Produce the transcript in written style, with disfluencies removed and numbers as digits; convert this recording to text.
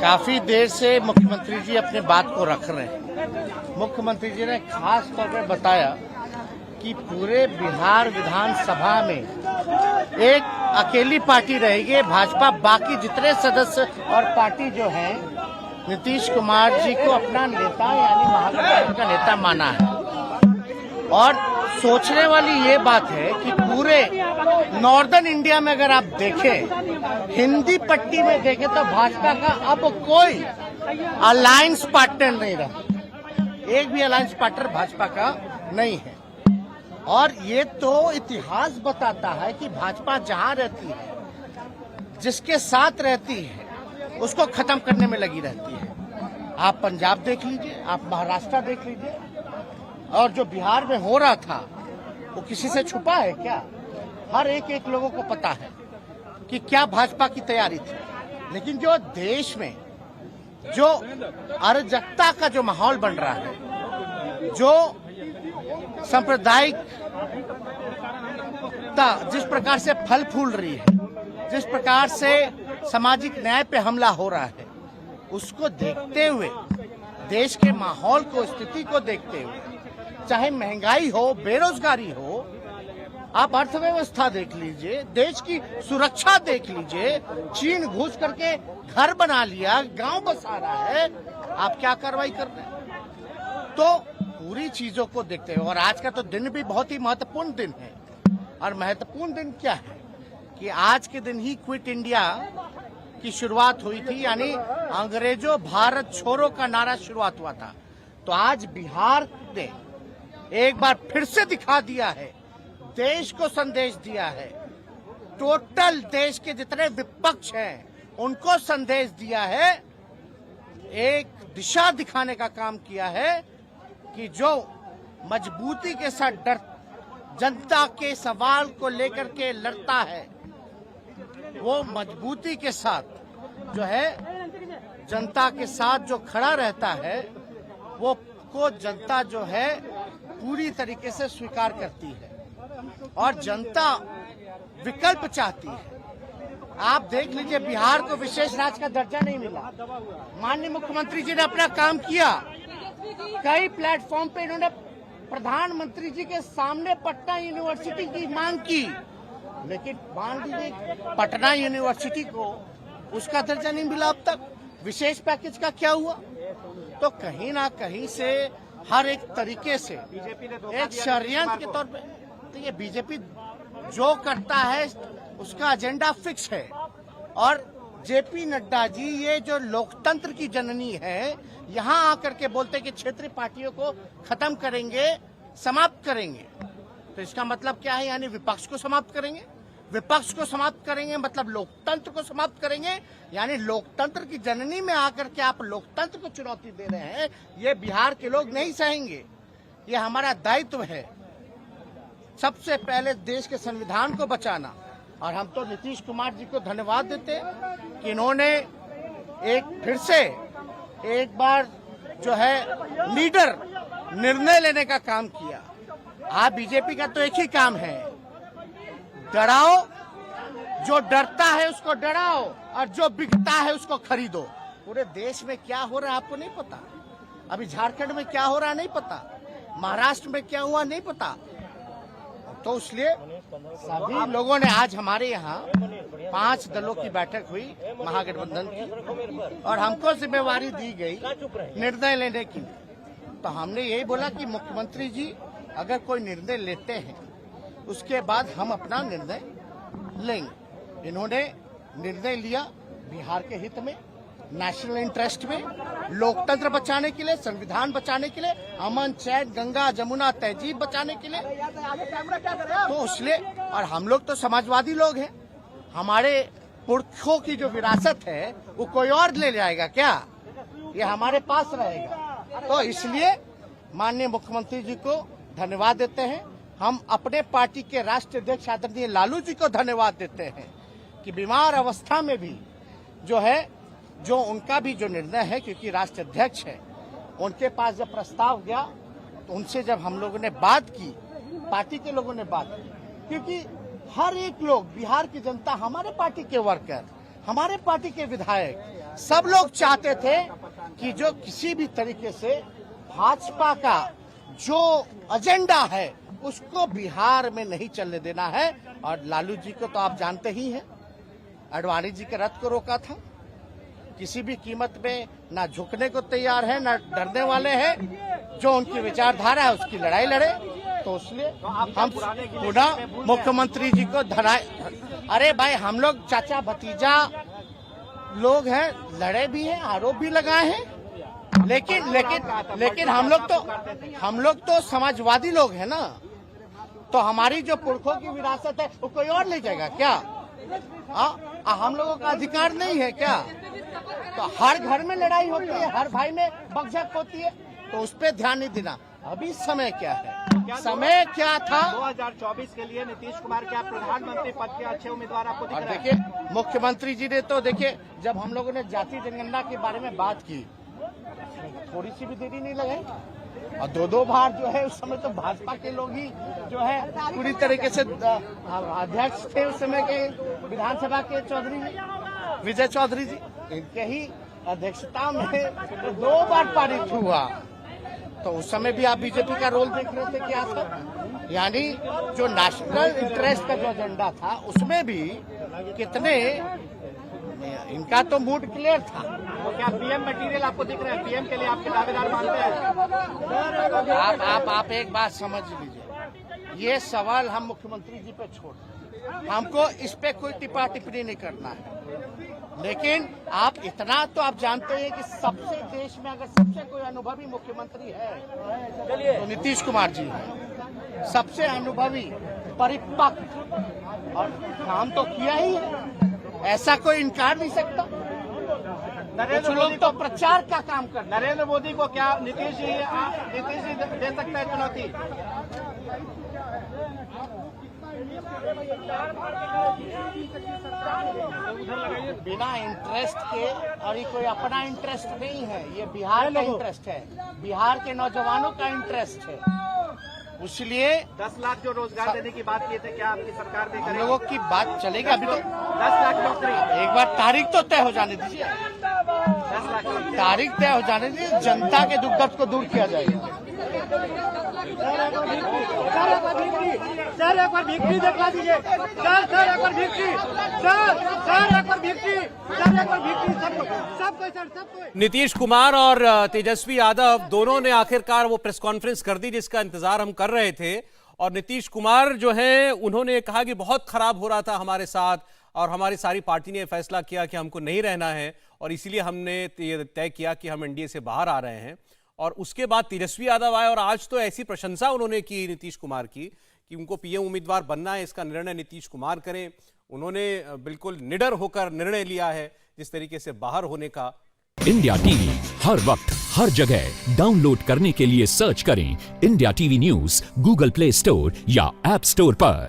काफी देर से मुख्यमंत्री जी अपने बात को रख रहे हैं। मुख्यमंत्री जी ने खास तौर पर बताया कि पूरे बिहार विधानसभा में एक अकेली पार्टी रहेगी भाजपा, बाकी जितने सदस्य और पार्टी जो है नीतीश कुमार जी को अपना नेता यानी महागठबंधन का नेता माना है। और सोचने वाली ये बात है कि पूरे नॉर्दर्न इंडिया में अगर आप देखें, हिंदी पट्टी में देखें तो भाजपा का अब कोई अलायंस पार्टनर नहीं रहा, एक भी अलायंस पार्टनर भाजपा का नहीं है। और ये तो इतिहास बताता है कि भाजपा जहां रहती है, जिसके साथ रहती है, उसको खत्म करने में लगी रहती है। आप पंजाब देख लीजिए, आप महाराष्ट्र देख लीजिए, और जो बिहार में हो रहा था वो किसी से छुपा है क्या? हर एक लोगों को पता है कि क्या भाजपा की तैयारी थी। लेकिन जो देश में जो अराजकता का जो माहौल बन रहा है, जो सांप्रदायिकता जिस प्रकार से फल फूल रही है, जिस प्रकार से सामाजिक न्याय पे हमला हो रहा है, उसको देखते हुए, देश के माहौल को, स्थिति को देखते हुए, चाहे महंगाई हो, बेरोजगारी हो, आप अर्थव्यवस्था देख लीजिए, देश की सुरक्षा देख लीजिए, चीन घुस करके घर बना लिया, गांव बसा रहा है, आप क्या कार्रवाई कर रहे हैं? तो पूरी चीजों को देखते हुए, और आज का तो दिन भी बहुत ही महत्वपूर्ण दिन है। और महत्वपूर्ण दिन क्या है कि आज के दिन ही क्विट इंडिया की शुरुआत हुई थी, यानी अंग्रेजों भारत छोड़ो का नारा शुरुआत हुआ था। तो आज बिहार ने एक बार फिर से दिखा दिया है, देश को संदेश दिया है, टोटल देश के जितने विपक्ष हैं उनको संदेश दिया है, एक दिशा दिखाने का काम किया है कि जो मजबूती के साथ जनता के सवाल को लेकर के लड़ता है, वो मजबूती के साथ जो है जनता के साथ जो खड़ा रहता है, वो को जनता जो है पूरी तरीके से स्वीकार करती है और जनता विकल्प चाहती है। आप देख लीजिए, बिहार को विशेष राज्य का दर्जा नहीं मिला। माननीय मुख्यमंत्री जी ने अपना काम किया, कई प्लेटफॉर्म पे इन्होंने प्रधानमंत्री जी के सामने पटना यूनिवर्सिटी की मांग की, लेकिन मान लीजिए पटना यूनिवर्सिटी को उसका दर्जा नहीं मिला अब तक। विशेष पैकेज का क्या हुआ? तो कहीं ना कहीं से हर एक तरीके से एक षड्यंत्र के तौर पे, तो ये बीजेपी जो करता है उसका एजेंडा फिक्स है। और जेपी नड्डा जी, ये जो लोकतंत्र की जननी है, यहाँ आकर के बोलते हैं कि क्षेत्रीय पार्टियों को खत्म करेंगे, समाप्त करेंगे। तो इसका मतलब क्या है? यानी विपक्ष को समाप्त करेंगे। विपक्ष को समाप्त करेंगे मतलब लोकतंत्र को समाप्त करेंगे। यानी लोकतंत्र की जननी में आकर के आप लोकतंत्र को चुनौती दे रहे हैं, ये बिहार के लोग नहीं सहेंगे। ये हमारा दायित्व है सबसे पहले देश के संविधान को बचाना। और हम तो नीतीश कुमार जी को धन्यवाद देते हैं कि इन्होंने एक फिर से एक बार जो है लीडर निर्णय लेने का काम किया। आप बीजेपी का तो एक ही काम है, डराओ, जो डरता है उसको डराओ और जो बिकता है उसको खरीदो। पूरे देश में क्या हो रहा है आपको नहीं पता, अभी झारखंड में क्या हो रहा है नहीं पता, महाराष्ट्र में क्या हुआ नहीं पता। तो इसलिए सभी लोगों ने, आज हमारे यहाँ 5 दलों की बैठक हुई महागठबंधन की, और हमको जिम्मेवारी दी गई निर्णय लेने की। तो हमने यही बोला कि मुख्यमंत्री जी अगर कोई निर्णय लेते हैं उसके बाद हम अपना निर्णय लेंगे। इन्होंने निर्णय लिया बिहार के हित में, नेशनल इंटरेस्ट में, लोकतंत्र बचाने के लिए, संविधान बचाने के लिए, अमन चैन गंगा जमुना तहजीब बचाने के लिए। तो इसलिए, और हम लोग तो समाजवादी लोग हैं, हमारे पुरखों की जो विरासत है वो कोई और ले जाएगा क्या? ये हमारे पास रहेगा। तो इसलिए माननीय मुख्यमंत्री जी को धन्यवाद देते हैं। हम अपने पार्टी के राष्ट्रीय अध्यक्ष आदरणीय लालू जी को धन्यवाद देते हैं कि बीमार अवस्था में भी जो है, जो उनका भी जो निर्णय है, क्योंकि राष्ट्रीय अध्यक्ष है, उनके पास जब प्रस्ताव गया तो उनसे जब हम लोगों ने बात की, पार्टी के लोगों ने बात की, क्योंकि हर एक लोग, बिहार की जनता, हमारे पार्टी के वर्कर, हमारे पार्टी के विधायक सब लोग चाहते थे कि जो किसी भी तरीके से भाजपा का जो एजेंडा है उसको बिहार में नहीं चलने देना है। और लालू जी को तो आप जानते ही हैं, आडवाणी जी के रथ को रोका था, किसी भी कीमत में ना झुकने को तैयार है ना डरने वाले हैं, जो उनकी विचारधारा है उसकी लड़ाई लड़े। तो इसलिए हम पुनः मुख्यमंत्री जी को धराए। अरे भाई, हम लोग चाचा भतीजा लोग हैं, लड़े भी हैं, आरोप भी लगाए हैं, लेकिन हम लोग तो समाजवादी लोग हैं ना। तो हमारी जो पुरखों की विरासत है वो कोई और ले जाएगा क्या? हम लोगों का अधिकार नहीं है क्या? तो हर घर में लड़ाई होती है, हर भाई में बकझक होती है, तो उस पर ध्यान नहीं देना। अभी समय क्या है? समय क्या था? 2024 के लिए नीतीश कुमार क्या प्रधानमंत्री पद के अच्छे उम्मीदवार आपको दिख रहे हैं? देखिए, मुख्यमंत्री जी ने तो देखिए, जब हम लोगों ने जाति जनगणना के बारे में बात की, थोड़ी सी भी देरी नहीं लगाई, और दो बार जो है उस समय तो भाजपा के लोग ही जो है पूरी तरीके से अध्यक्ष थे उस समय के विधानसभा के चौधरी जी, विजय चौधरी जी, इनके ही अध्यक्षता में 2 बार पारित हुआ। तो उस समय भी आप बीजेपी का रोल देख रहे थे क्या था? यानी जो नेशनल इंटरेस्ट का जो एजेंडा था उसमें भी कितने इनका तो मूड क्लियर था। तो क्या पीएम मटेरियल आपको दिख रहा है? पीएम के लिए आपके दावेदार मानते हैं? आप एक बात समझ लीजिए, ये सवाल हम मुख्यमंत्री जी पे छोड़, हमको इस पे कोई टिप्पा टिप्पणी नहीं करना है। लेकिन आप इतना तो आप जानते हैं कि सबसे देश में अगर सबसे कोई अनुभवी मुख्यमंत्री है तो नीतीश कुमार जी है। सबसे अनुभवी, परिपक्व, और काम तो किया ही है, ऐसा कोई इनकार नहीं सकता। कुछ लोग तो प्रचार का काम कर। नरेंद्र मोदी को क्या नीतीश जी दे सकता है चुनौती? बिना इंटरेस्ट के, और ये कोई अपना इंटरेस्ट नहीं है, ये बिहार का इंटरेस्ट है, बिहार के नौजवानों का इंटरेस्ट है। इसलिए 10 लाख जो रोजगार देने की बात किए थे, क्या आपकी सरकार दे? हम लोगों की बात चलेगी। अभी तो 10 लाख नौकरी, एक बार तारीख तो तय हो जाने दीजिए, 10 लाख तारीख तय हो जाने दीजिए, जनता के दुख दर्द को दूर किया जाएगा। सर एक बार भिक्ट्री दिखा दीजिए। सर एक बार भिक्ट्री, सर एक बार भिक्ट्री, सबको। नीतीश कुमार और तेजस्वी यादव दोनों ने आखिरकार वो प्रेस कॉन्फ्रेंस कर दी जिसका इंतजार हम कर रहे थे। और नीतीश कुमार जो है उन्होंने कहा कि बहुत खराब हो रहा था हमारे साथ, और हमारी सारी पार्टी ने फैसला किया कि हमको नहीं रहना है, और इसीलिए हमने तय किया कि हम एनडीए से बाहर आ रहे हैं। और उसके बाद तेजस्वी यादव आए और आज तो ऐसी प्रशंसा उन्होंने की नीतीश कुमार की कि उनको पीएम उम्मीदवार बनना है, इसका निर्णय नीतीश कुमार करें। उन्होंने बिल्कुल निडर होकर निर्णय लिया है जिस तरीके से बाहर होने का। इंडिया टीवी हर वक्त हर जगह डाउनलोड करने के लिए सर्च करें India TV news Google play store या ऐप स्टोर पर।